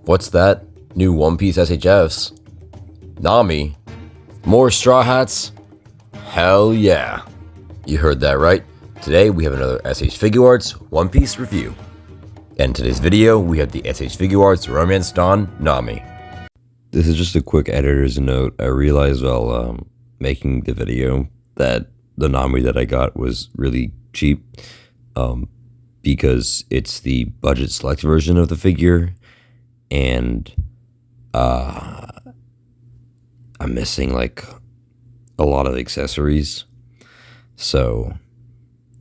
What's that? New One Piece SHFs? Nami? More Straw Hats? Hell yeah. You heard that right. Today we have another SH Figuarts One Piece review. And in today's video we have the SH Figuarts Romance Dawn Nami. This is just a quick editor's note. I realized while making the video that the Nami that I got was really cheap because it's the budget select version of the figure, and I'm missing like a lot of accessories, so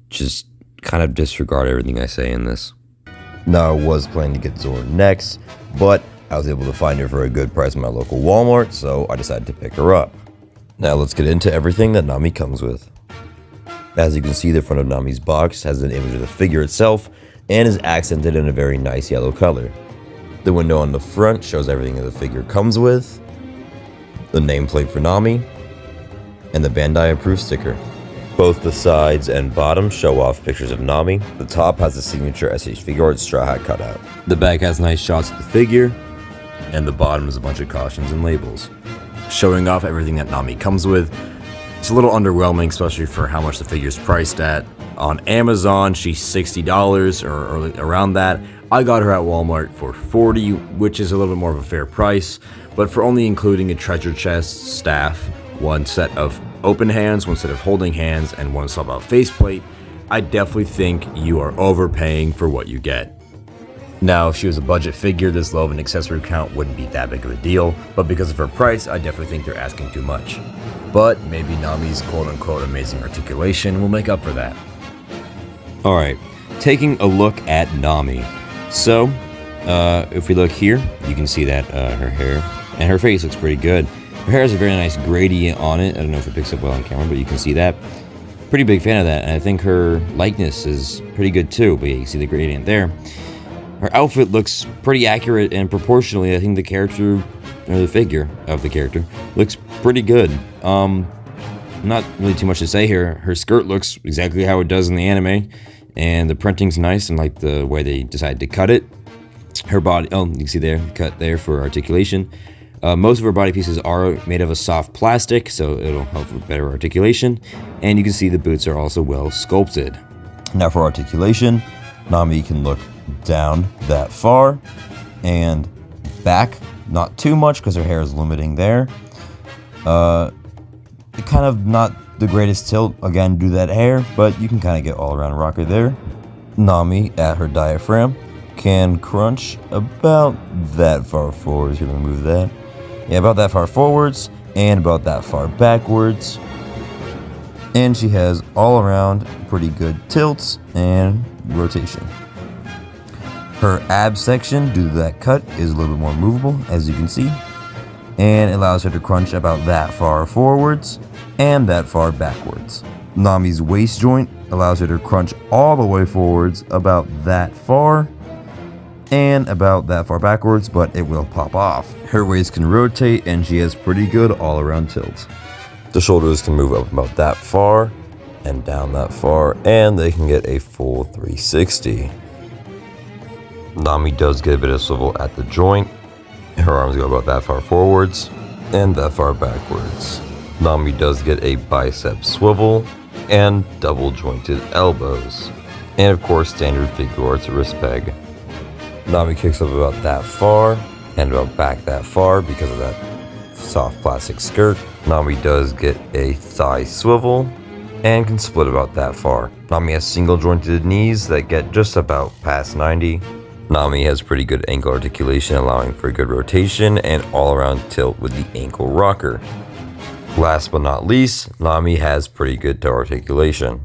just kind of disregard everything I say in this. Now, I was planning to get Zora next, but I was able to find her for a good price in my local Walmart, so I decided to pick her up. Now let's get into everything that Nami comes with. As you can see, the front of Nami's box has an image of the figure itself and is accented in a very nice yellow color. The window on the front shows everything that the figure comes with, the nameplate for Nami, and the Bandai approved sticker. Both the sides and bottom show off pictures of Nami. The top has the signature SH Figuarts straw hat cutout. The back has nice shots of the figure, and the bottom is a bunch of cautions and labels, showing off everything that Nami comes with. It's a little underwhelming, especially for how much the figure's priced at. On Amazon, she's $60 or around that. I got her at Walmart for $40, which is a little bit more of a fair price, but for only including a treasure chest, staff, one set of open hands, one set of holding hands, and one swap out faceplate, I definitely think you are overpaying for what you get. Now, if she was a budget figure, this low of an accessory count wouldn't be that big of a deal, but because of her price, I definitely think they're asking too much. But maybe Nami's quote-unquote amazing articulation will make up for that. Alright, taking a look at Nami. So, if we look here, you can see that her hair and her face looks pretty good. Her hair has a very nice gradient on it. I don't know if it picks up well on camera, but you can see that. Pretty big fan of that, and I think her likeness is pretty good too, but yeah, you see the gradient there. Her outfit looks pretty accurate, and proportionally, I think the character, or the figure of the character, looks pretty good. Not really too much to say here. Her skirt looks exactly how it does in the anime, and the printing's nice, and like the way they decided to cut it. Her body, oh, you can see there, cut there for articulation. Most of her body pieces are made of a soft plastic, so it'll help with better articulation, and you can see the boots are also well sculpted. Now for articulation, Nami can look down that far and back, not too much because her hair is limiting there. Kind of not the greatest tilt, again, due to that hair, but you can kind of get all around rocker there. Nami at her diaphragm can crunch about that far forwards. You're gonna move that. Yeah, about that far forwards and about that far backwards. And she has all around pretty good tilts and rotation. Her ab section, due to that cut, is a little bit more movable, as you can see, and allows her to crunch about that far forwards and that far backwards. Nami's waist joint allows her to crunch all the way forwards about that far and about that far backwards, but it will pop off. Her waist can rotate, and she has pretty good all-around tilt. The shoulders can move up about that far and down that far, and they can get a full 360. Nami does get a bit of swivel at the joint. Her arms go about that far forwards and that far backwards. Nami does get a bicep swivel and double jointed elbows. And of course, standard Figuarts wrist peg. Nami kicks up about that far and about back that far because of that soft plastic skirt. Nami does get a thigh swivel and can split about that far. Nami has single jointed knees that get just about past 90. Nami has pretty good ankle articulation, allowing for good rotation and all-around tilt with the ankle rocker. Last but not least, Nami has pretty good toe articulation.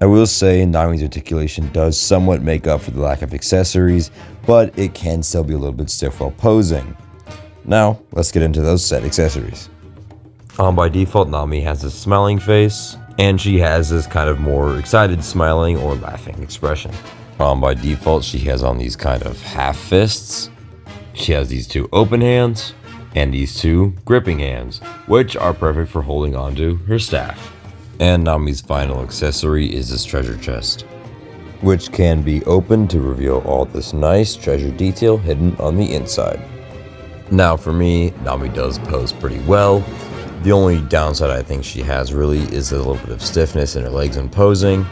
I will say Nami's articulation does somewhat make up for the lack of accessories, but it can still be a little bit stiff while posing. Now, let's get into those set accessories. By default, Nami has a smiling face, and she has this kind of more excited smiling or laughing expression. By default, she has on these kind of half fists. She has these two open hands and these two gripping hands, which are perfect for holding onto her staff. And Nami's final accessory is this treasure chest. which can be opened to reveal all this nice treasure detail hidden on the inside. Now for me, Nami does pose pretty well. The only downside I think she has really is a little bit of stiffness in her legs when posing,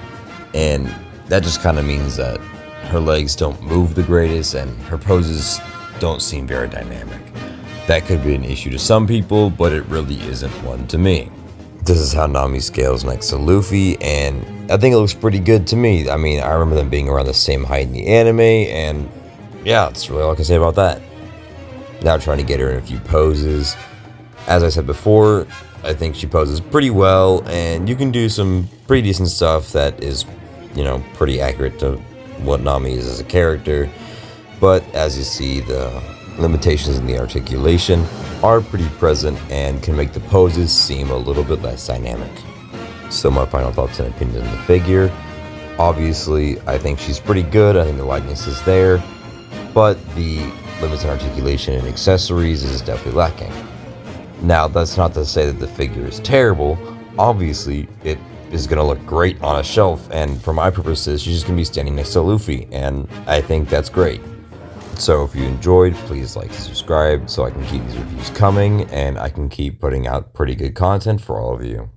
and that just kind of means that her legs don't move the greatest and her poses don't seem very dynamic. That could be an issue to some people, but it really isn't one to me. This is how Nami scales next to Luffy, and I think it looks pretty good to me. I mean, I remember them being around the same height in the anime, and yeah, that's really all I can say about that. Now trying to get her in a few poses. As I said before, I think she poses pretty well, and you can do some pretty decent stuff that is, pretty accurate to what Nami is as a character. But as you see, the limitations in the articulation are pretty present and can make the poses seem a little bit less dynamic. So my final thoughts and opinions on the figure. Obviously, I think she's pretty good. I think the likeness is there, but the limits in articulation and accessories is definitely lacking. Now, that's not to say that the figure is terrible. Obviously, it is going to look great on a shelf, and for my purposes, she's just going to be standing next to Luffy, and I think that's great. So if you enjoyed, please like and subscribe so I can keep these reviews coming, and I can keep putting out pretty good content for all of you.